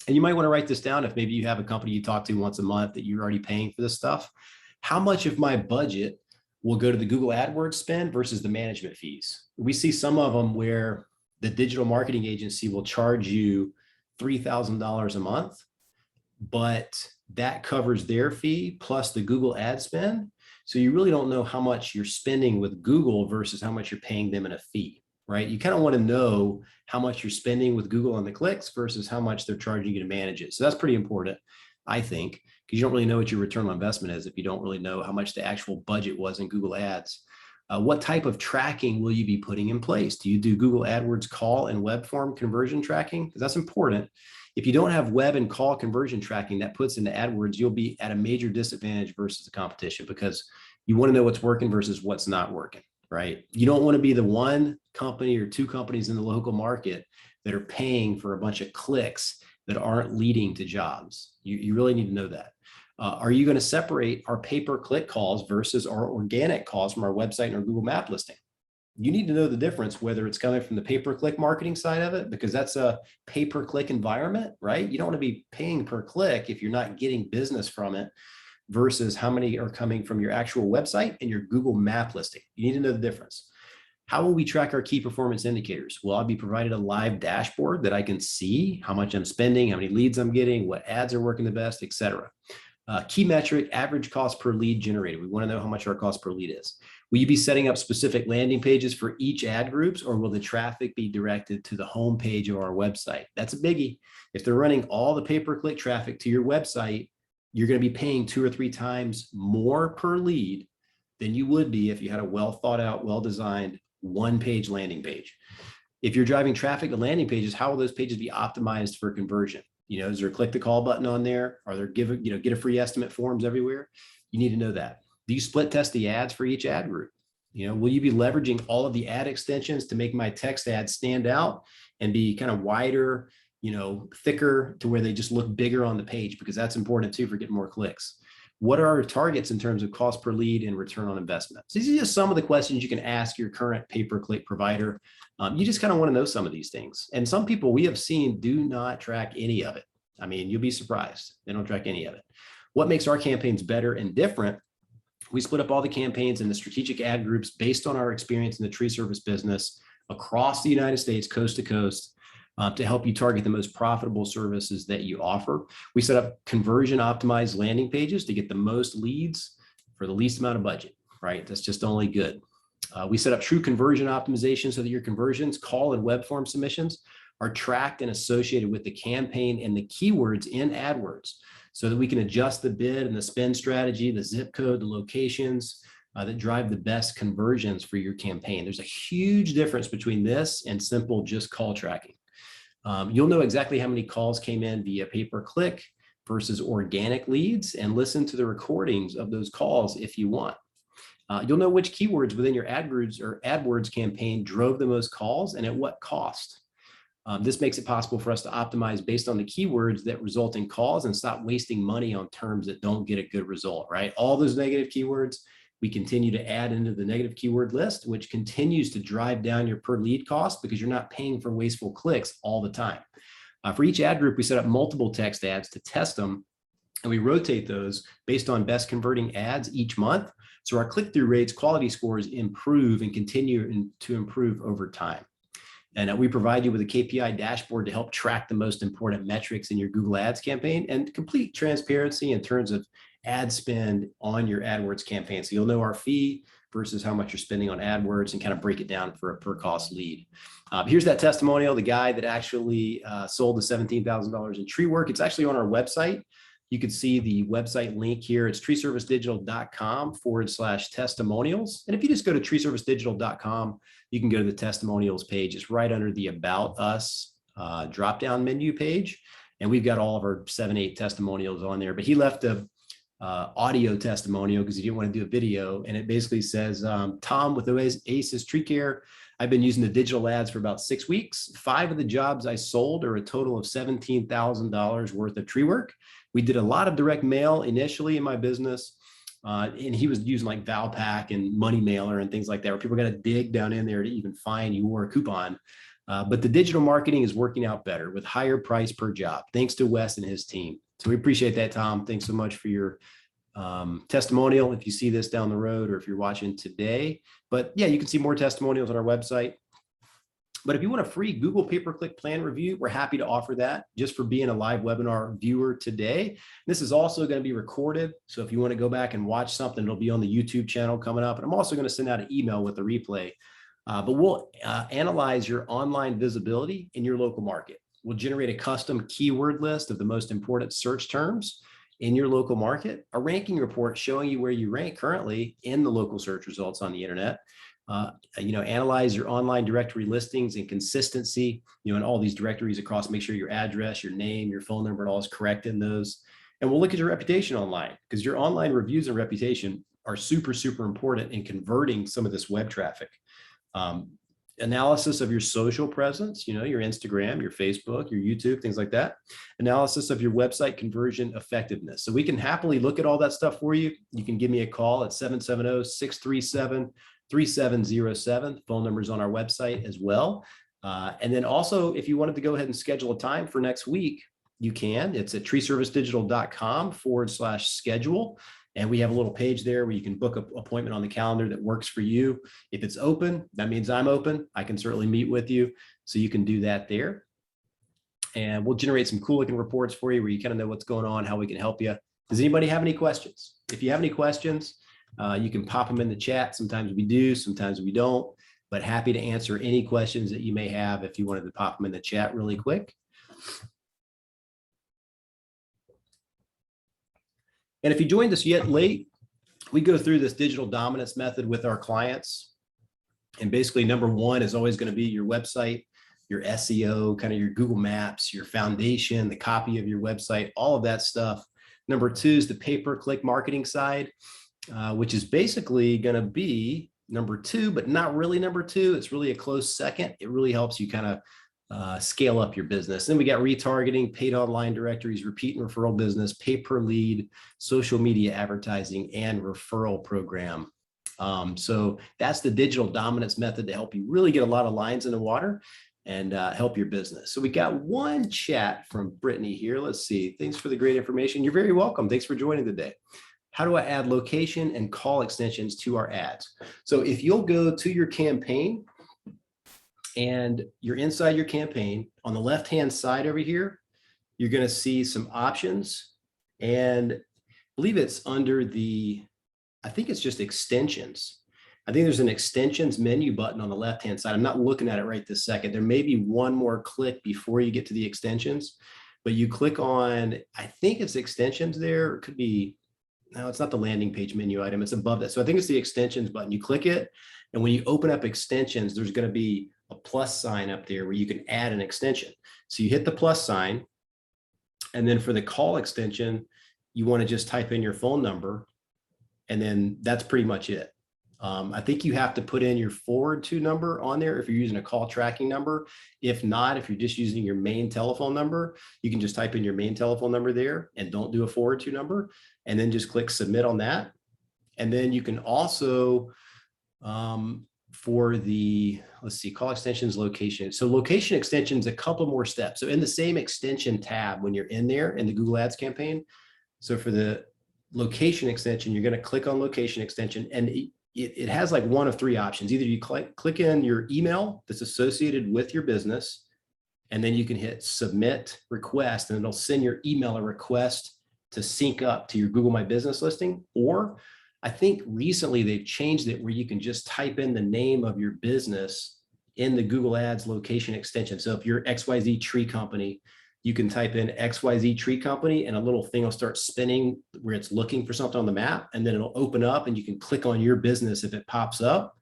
And you might want to write this down if maybe you have a company you talk to once a month that you're already paying for this stuff. How much of my budget will go to the Google AdWords spend versus the management fees? We see some of them where the digital marketing agency will charge you $3,000 a month, but that covers their fee plus the Google ad spend. So you really don't know how much you're spending with Google versus how much you're paying them in a fee, right? You kind of want to know how much you're spending with Google on the clicks versus how much they're charging you to manage it. So that's pretty important, I think, because you don't really know what your return on investment is if you don't really know how much the actual budget was in Google Ads. What type of tracking will you be putting in place? Do you do Google AdWords call and web form conversion tracking? Because that's important. If you don't have web and call conversion tracking that puts into AdWords, you'll be at a major disadvantage versus the competition because you want to know what's working versus what's not working, right? You don't want to be the one company or two companies in the local market that are paying for a bunch of clicks that aren't leading to jobs. You really need to know that. Are you going to separate our pay-per-click calls versus our organic calls from our website and our Google Map listing? You need to know the difference, whether it's coming from the pay-per-click marketing side of it, because that's a pay-per-click environment, right? You don't want to be paying per click if you're not getting business from it versus how many are coming from your actual website and your Google Map listing. You need to know the difference. How will we track our key performance indicators? Will I be provided a live dashboard that I can see how much I'm spending, how many leads I'm getting, what ads are working the best, et cetera? Key metric, average cost per lead generated. We want to know how much our cost per lead is. Will you be setting up specific landing pages for each ad groups, or will the traffic be directed to the home page of our website? That's a biggie. If they're running all the pay-per-click traffic to your website, you're going to be paying 2 or 3 times more per lead than you would be if you had a well thought out, well-designed one-page landing page. If you're driving traffic to landing pages, how will those pages be optimized for conversion? Is there a click the call button on there? Are there get a free estimate forms everywhere? You need to know that. Do you split test the ads for each ad group? Will you be leveraging all of the ad extensions to make my text ads stand out and be kind of wider, thicker to where they just look bigger on the page? Because that's important too for getting more clicks. What are our targets in terms of cost per lead and return on investment? So these are just some of the questions you can ask your current pay-per-click provider. You just kind of want to know some of these things. And some people we have seen do not track any of it. I mean, you'll be surprised. They don't track any of it. What makes our campaigns better and different? We split up all the campaigns in the strategic ad groups based on our experience in the tree service business across the United States, coast to coast, to help you target the most profitable services that you offer. We set up conversion optimized landing pages to get the most leads for the least amount of budget, right? That's just only good. We set up true conversion optimization so that your conversions, call and web form submissions are tracked and associated with the campaign and the keywords in AdWords so that we can adjust the bid and the spend strategy, the zip code, the locations, that drive the best conversions for your campaign. There's a huge difference between this and simple just call tracking. You'll know exactly how many calls came in via pay-per-click versus organic leads, and listen to the recordings of those calls if you want. You'll know which keywords within your AdWords campaign drove the most calls and at what cost. This makes it possible for us to optimize based on the keywords that result in calls and stop wasting money on terms that don't get a good result, right? All those negative keywords, we continue to add into the negative keyword list, which continues to drive down your per lead cost because you're not paying for wasteful clicks all the time. For each ad group, we set up multiple text ads to test them, and we rotate those based on best converting ads each month. So our click-through rates, quality scores improve and continue to improve over time. And we provide you with a KPI dashboard to help track the most important metrics in your Google Ads campaign and complete transparency in terms of ad spend on your AdWords campaign. So you'll know our fee versus how much you're spending on AdWords and kind of break it down for a per cost lead. Here's that testimonial, the guy that actually sold the $17,000 in tree work. It's actually on our website. You can see the website link here. It's treeservicedigital.com/testimonials. And if you just go to treeservicedigital.com, you can go to the testimonials page. It's right under the About Us drop-down menu page. And we've got all of our 7-8 testimonials on there. But he left a audio testimonial because he didn't want to do a video. And it basically says, Tom with Oasis Tree Care, I've been using the digital ads for about 6 weeks. 5 of the jobs I sold are a total of $17,000 worth of tree work. We did a lot of direct mail initially in my business. And he was using like Valpak and Money Mailer and things like that, where people got to dig down in there to even find your coupon. But the digital marketing is working out better with higher price per job, thanks to Wes and his team. So we appreciate that, Tom. Thanks so much for your testimonial if you see this down the road or if you're watching today. But yeah, you can see more testimonials on our website. But if you want a free Google pay-per-click plan review, we're happy to offer that just for being a live webinar viewer today. This is also going to be recorded. So if you want to go back and watch something, it'll be on the YouTube channel coming up. And I'm also going to send out an email with a replay. But we'll analyze your online visibility in your local market. We'll generate a custom keyword list of the most important search terms in your local market, a ranking report showing you where you rank currently in the local search results on the internet. Analyze your online directory listings and consistency, in all these directories across, make sure your address, your name, your phone number, all is correct in those. And we'll look at your reputation online, because your online reviews and reputation are super, super important in converting some of this web traffic. Analysis of your social presence, your Instagram, your Facebook, your YouTube, things like that. Analysis of your website conversion effectiveness. So we can happily look at all that stuff for you. You can give me a call at 770-637-3707. Phone numbers on our website as well. And then also, if you wanted to go ahead and schedule a time for next week, you can. It's at treeservicedigital.com/schedule. And we have a little page there where you can book an appointment on the calendar that works for you. If it's open, that means I'm open. I can certainly meet with you. So you can do that there. And we'll generate some cool looking reports for you where you kind of know what's going on, how we can help you. Does anybody have any questions? If you have any questions, you can pop them in the chat. Sometimes we do, sometimes we don't, but happy to answer any questions that you may have if you wanted to pop them in the chat really quick. And if you joined us yet late, we go through this digital dominance method with our clients. And basically, number one is always going to be your website, your SEO, kind of your Google Maps, your foundation, the copy of your website, all of that stuff. Number two is the pay-per-click marketing side, which is basically going to be number two, but not really number two. It's really a close second. It really helps you kind of scale up your business. Then we got retargeting, paid online directories, repeat and referral business, pay per lead, social media advertising, and referral program. So that's the digital dominance method to help you really get a lot of lines in the water and help your business. So we got one chat from Brittany here. Let's see. Thanks for the great information. You're very welcome. Thanks for joining today. How do I add location and call extensions to our ads? So if you'll go to your campaign, and you're inside your campaign, on the left-hand side over here, you're going to see some options, and I believe it's under the, I think it's just extensions. I think there's an extensions menu button on the left-hand side. I'm not looking at it right this second. There may be one more click before you get to the extensions, but you click on, I think it's extensions there. It could be no, it's not the landing page menu item. It's above that. So I think it's the extensions button. You click it, and when you open up extensions, there's going to be a plus sign up there where you can add an extension. So you hit the plus sign, and then for the call extension, you want to just type in your phone number, and then that's pretty much it. I think you have to put in your forward to number on there if you're using a call tracking number. If not, if you're just using your main telephone number, you can just type in your main telephone number there and don't do a forward to number, and then just click submit on that. And then you can also, for the, let's see, call extensions, location. So location extensions, a couple more steps. So in the same extension tab, when you're in there in the Google Ads campaign, so for the location extension, you're going to click on location extension, and it has like one of three options. Either you click in your email that's associated with your business, and then you can hit submit request, and it'll send your email a request to sync up to your Google My Business listing. Or I think recently they've changed it where you can just type in the name of your business in the Google Ads location extension. So if you're XYZ Tree Company, you can type in XYZ Tree Company, and a little thing will start spinning where it's looking for something on the map, and then it'll open up and you can click on your business if it pops up.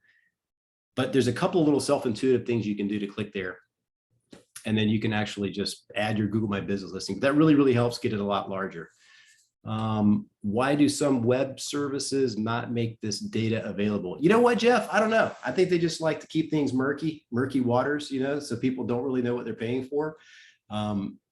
But there's a couple of little self-intuitive things you can do to click there. And then you can actually just add your Google My Business listing. That really, really helps get it a lot larger. Why do some web services not make this data available? You know what, Jeff? I don't know. I think they just like to keep things murky waters, so people don't really know what they're paying for.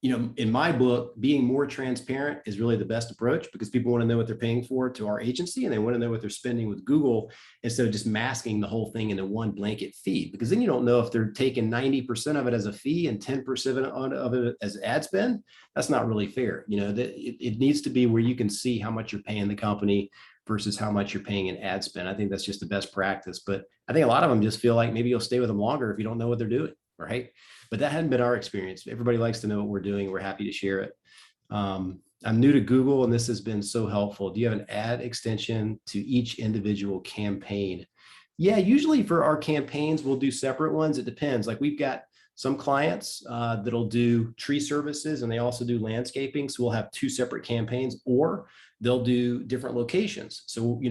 In my book, being more transparent is really the best approach, because people want to know what they're paying for to our agency, and they want to know what they're spending with Google, instead of just masking the whole thing into one blanket fee, because then you don't know if they're taking 90% of it as a fee and 10% of it as ad spend. That's not really fair. It needs to be where you can see how much you're paying the company versus how much you're paying in ad spend. I think that's just the best practice. But I think a lot of them just feel like maybe you'll stay with them longer if you don't know what they're doing, right? But that hadn't been our experience. Everybody likes to know what we're doing. We're happy to share it. I'm new to Google, and this has been so helpful. Do you have an ad extension to each individual campaign? Yeah, usually for our campaigns, we'll do separate ones. It depends. Like we've got some clients that'll do tree services, and they also do landscaping. So we'll have two separate campaigns, or they'll do different locations. So,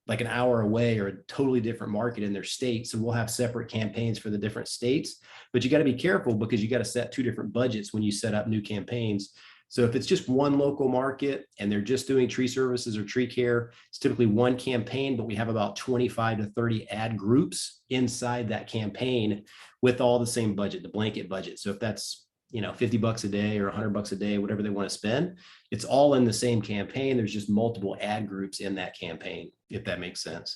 like an hour away or a totally different market in their state. So we'll have separate campaigns for the different states, but you got to be careful, because you got to set two different budgets when you set up new campaigns. So if it's just one local market and they're just doing tree services or tree care, it's typically one campaign, but we have about 25 to 30 ad groups inside that campaign with all the same budget, the blanket budget. So if that's $50 a day or $100 a day, whatever they want to spend, it's all in the same campaign. There's just multiple ad groups in that campaign, if that makes sense.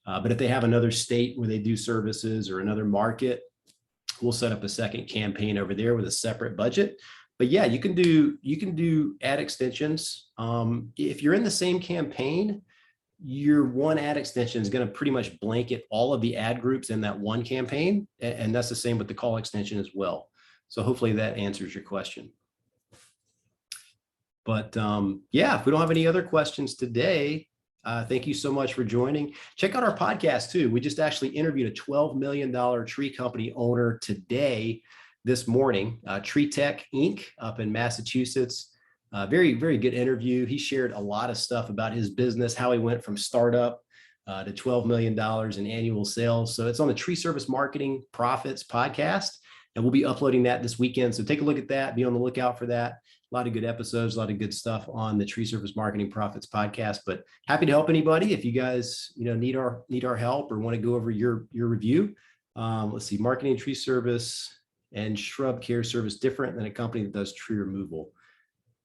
But if they have another state where they do services or another market, we'll set up a second campaign over there with a separate budget. But yeah, you can do ad extensions. If you're in the same campaign, your one ad extension is going to pretty much blanket all of the ad groups in that one campaign. And that's the same with the call extension as well. So hopefully that answers your question. But yeah, if we don't have any other questions today, thank you so much for joining. Check out our podcast too. We just actually interviewed a $12 million tree company owner today, this morning, Tree Tech Inc. up in Massachusetts. Very, very good interview. He shared a lot of stuff about his business, how he went from startup to $12 million in annual sales. So it's on the Tree Service Marketing Profits podcast, and we'll be uploading that this weekend. So take a look at that. Be on the lookout for that. A lot of good episodes, a lot of good stuff on the Tree Service Marketing Profits podcast. But happy to help anybody if you guys need our help or want to go over your review. Let's see, marketing tree service and shrub care service different than a company that does tree removal.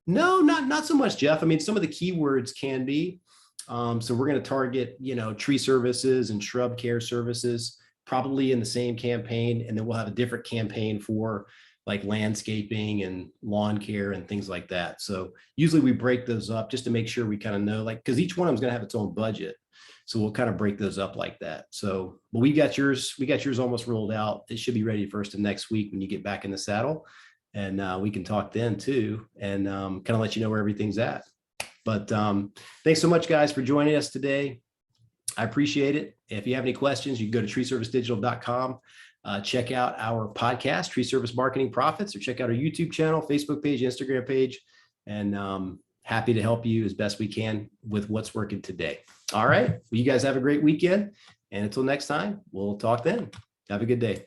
No, not so much, Jeff. I mean, some of the keywords can be. So we're going to target, tree services and shrub care services, probably in the same campaign. And then we'll have a different campaign for like landscaping and lawn care and things like that. So usually we break those up just to make sure we kind of know, because each one of them is going to have its own budget. So we'll kind of break those up like that. So, but we got yours almost rolled out. It should be ready first of next week when you get back in the saddle. And we can talk then too, and kind of let you know where everything's at. But thanks so much, guys, for joining us today. I appreciate it. If you have any questions, you can go to treeservicedigital.com. Check out our podcast, Tree Service Marketing Profits, or check out our YouTube channel, Facebook page, Instagram page, and happy to help you as best we can with what's working today. All right. Well, you guys have a great weekend. And until next time, we'll talk then. Have a good day.